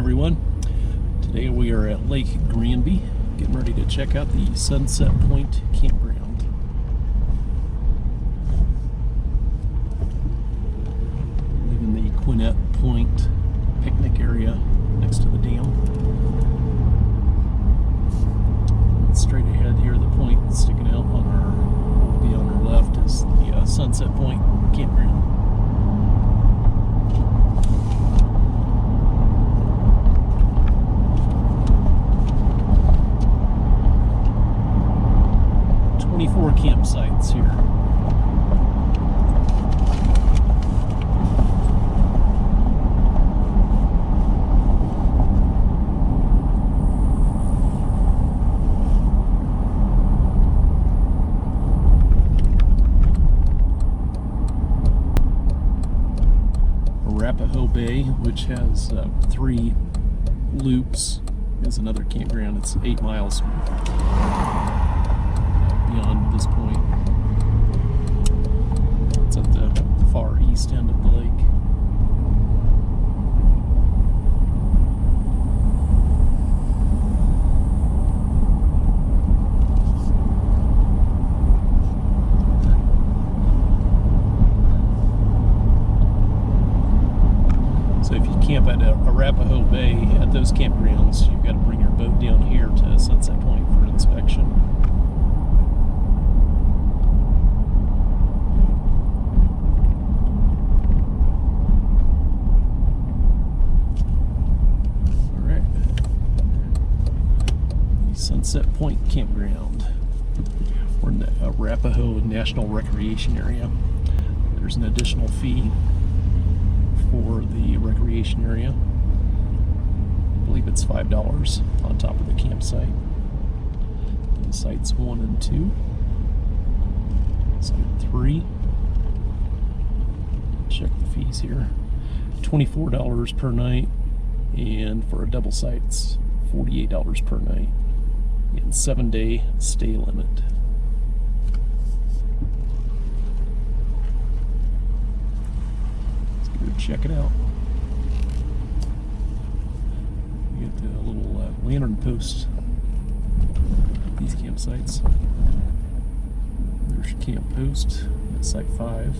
everyone, today we are at Lake Granby, getting ready to check out the Sunset Point Campground. Leaving the Quinette Point picnic area next to the dam. Straight ahead here, the point sticking out on our left is the Sunset Point Campground. Campsites here. Arapaho Bay, which has 3 loops, is another campground. It's 8 miles beyond this point. It's at the far east end of the lake. So if you camp at Arapaho Bay at those campgrounds, you've got to bring your boat down here to Sunset Point for inspection. Sunset Point Campground. We're in the Arapaho National Recreation Area. There's an additional fee for the recreation area. I believe it's $5 on top of the campsite. And sites 1 and 2. Site 3. Check the fees here. $24 per night, and for a double site, it's $48 per night. And 7-day stay limit. Let's go check it out. We get the little lantern post. These campsites. There's camp post at site 5.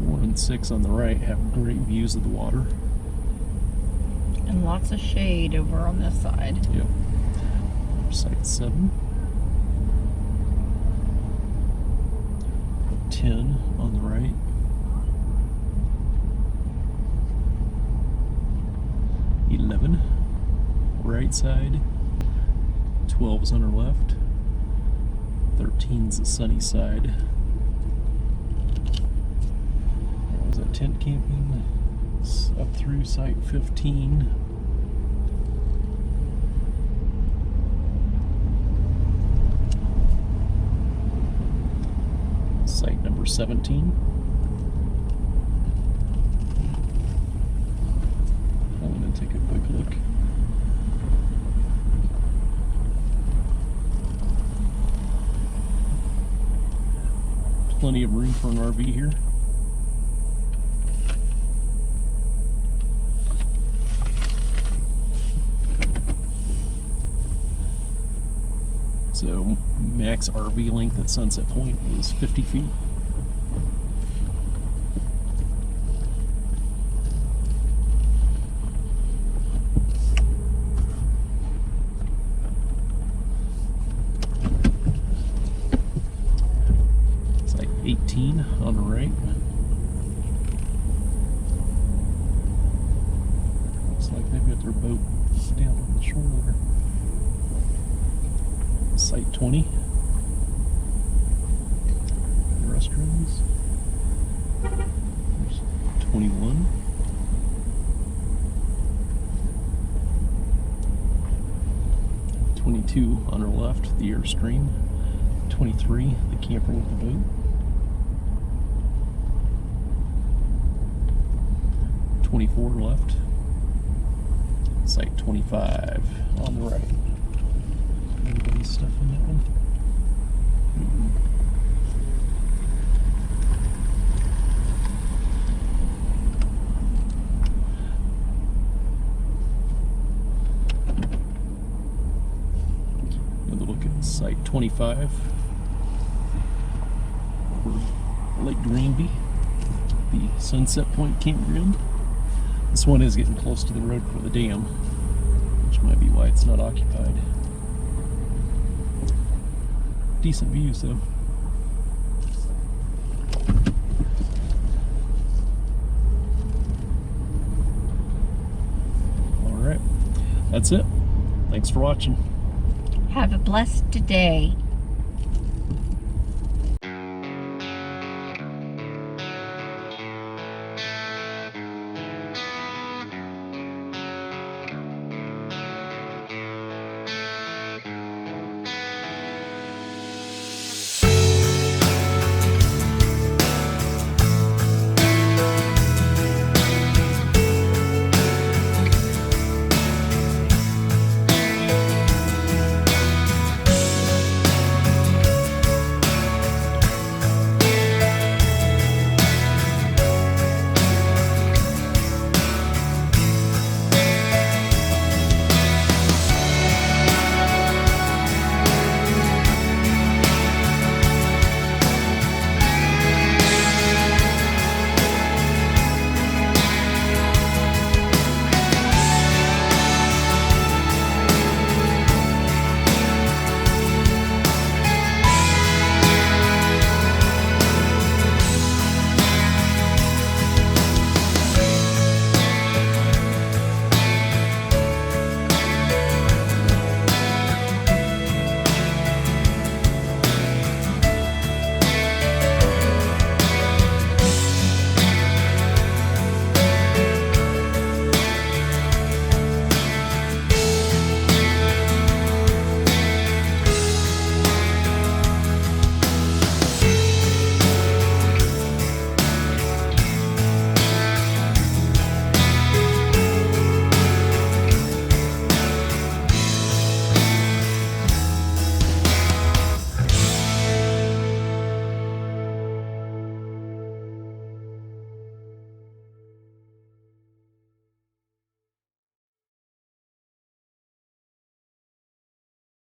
4 and 6 on the right have great views of the water. And lots of shade over on this side. Yep. Site 7. 10 on the right. 11 right side. 12's on our left. 13's the sunny side. There was a tent camping. It's up through site 15. Site number 17. I'm going to take a quick look. Plenty of room for an RV here. So max RV length at Sunset Point is 50 feet. It's like 18 on the right. Looks like they've got their boat down on the shore there. Site 20. Restrooms. There's 21. 22 on our left, the Airstream. 23, the camper with the boat. 24 left. Site 25 on the right. Anybody's stuff in that one? Site 25 for Lake Granby, the Sunset Point Campground. This one is getting close to the road for the dam, which might be why it's not occupied. Decent views though. Alright, that's it. Thanks for watching. Have a blessed day.